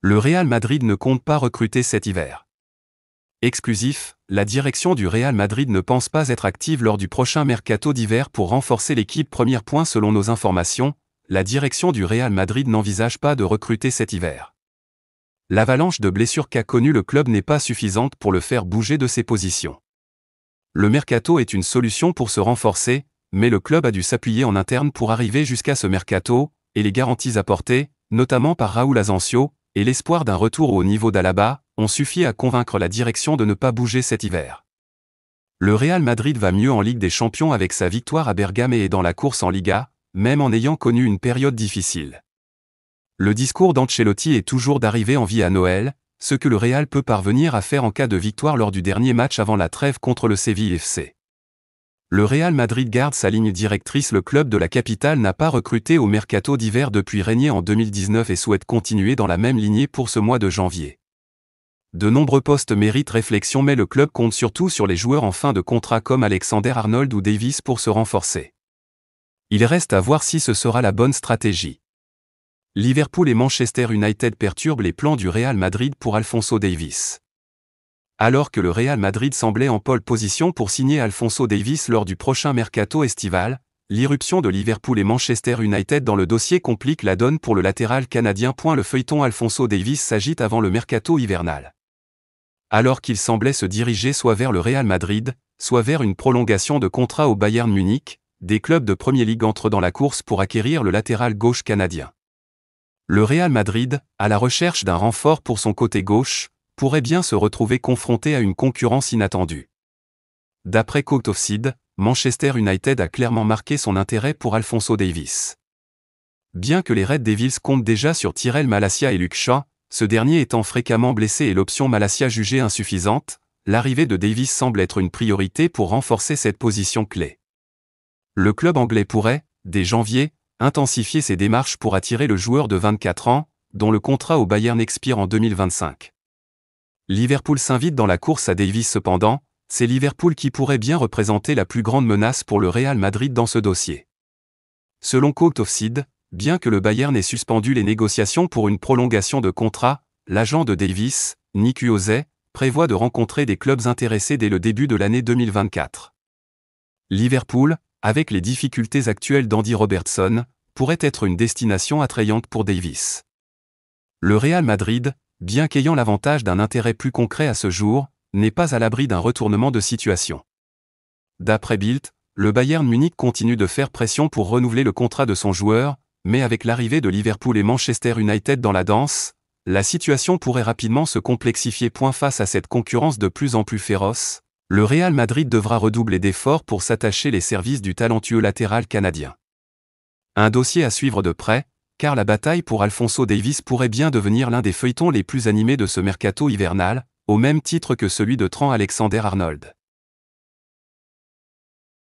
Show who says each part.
Speaker 1: Le Real Madrid ne compte pas recruter cet hiver. Exclusif, la direction du Real Madrid ne pense pas être active lors du prochain mercato d'hiver pour renforcer l'équipe. Premier point selon nos informations, la direction du Real Madrid n'envisage pas de recruter cet hiver. L'avalanche de blessures qu'a connue le club n'est pas suffisante pour le faire bouger de ses positions. Le mercato est une solution pour se renforcer, mais le club a dû s'appuyer en interne pour arriver jusqu'à ce mercato, et les garanties apportées, notamment par Raúl Asensio, et l'espoir d'un retour au niveau d'Alaba, ont suffi à convaincre la direction de ne pas bouger cet hiver. Le Real Madrid va mieux en Ligue des Champions avec sa victoire à Bergame et est dans la course en Liga, même en ayant connu une période difficile. Le discours d'Ancelotti est toujours d'arriver en vie à Noël, ce que le Real peut parvenir à faire en cas de victoire lors du dernier match avant la trêve contre le Séville FC. Le Real Madrid garde sa ligne directrice. Le club de la capitale n'a pas recruté au mercato d'hiver depuis régné en 2019 et souhaite continuer dans la même lignée pour ce mois de janvier. De nombreux postes méritent réflexion, mais le club compte surtout sur les joueurs en fin de contrat comme Alexander-Arnold ou Davies pour se renforcer. Il reste à voir si ce sera la bonne stratégie. Liverpool et Manchester United perturbent les plans du Real Madrid pour Alphonso Davies. Alors que le Real Madrid semblait en pole position pour signer Alphonso Davies lors du prochain mercato estival, l'irruption de Liverpool et Manchester United dans le dossier complique la donne pour le latéral canadien. Le feuilleton Alphonso Davies s'agite avant le mercato hivernal. Alors qu'il semblait se diriger soit vers le Real Madrid, soit vers une prolongation de contrat au Bayern Munich, des clubs de Premier League entrent dans la course pour acquérir le latéral gauche canadien. Le Real Madrid, à la recherche d'un renfort pour son côté gauche, pourrait bien se retrouver confronté à une concurrence inattendue. D'après Court Offside, Manchester United a clairement marqué son intérêt pour Alphonso Davies. Bien que les Red Devils comptent déjà sur Tyrell Malacia et Luke Shaw, ce dernier étant fréquemment blessé et l'option Malacia jugée insuffisante, l'arrivée de Davies semble être une priorité pour renforcer cette position clé. Le club anglais pourrait, dès janvier, intensifier ses démarches pour attirer le joueur de 24 ans, dont le contrat au Bayern expire en 2025. Liverpool s'invite dans la course à Davies cependant, c'est Liverpool qui pourrait bien représenter la plus grande menace pour le Real Madrid dans ce dossier. Selon Court Offside, bien que le Bayern ait suspendu les négociations pour une prolongation de contrat, l'agent de Davies, Nick Uozé, prévoit de rencontrer des clubs intéressés dès le début de l'année 2024. Liverpool, avec les difficultés actuelles d'Andy Robertson, pourrait être une destination attrayante pour Davies. Le Real Madrid, bien qu'ayant l'avantage d'un intérêt plus concret à ce jour, n'est pas à l'abri d'un retournement de situation. D'après Bild, le Bayern Munich continue de faire pression pour renouveler le contrat de son joueur, mais avec l'arrivée de Liverpool et Manchester United dans la danse, la situation pourrait rapidement se complexifier. Face à cette concurrence de plus en plus féroce, le Real Madrid devra redoubler d'efforts pour s'attacher les services du talentueux latéral canadien. Un dossier à suivre de près, car la bataille pour Alphonso Davies pourrait bien devenir l'un des feuilletons les plus animés de ce mercato hivernal, au même titre que celui de Trent Alexander-Arnold.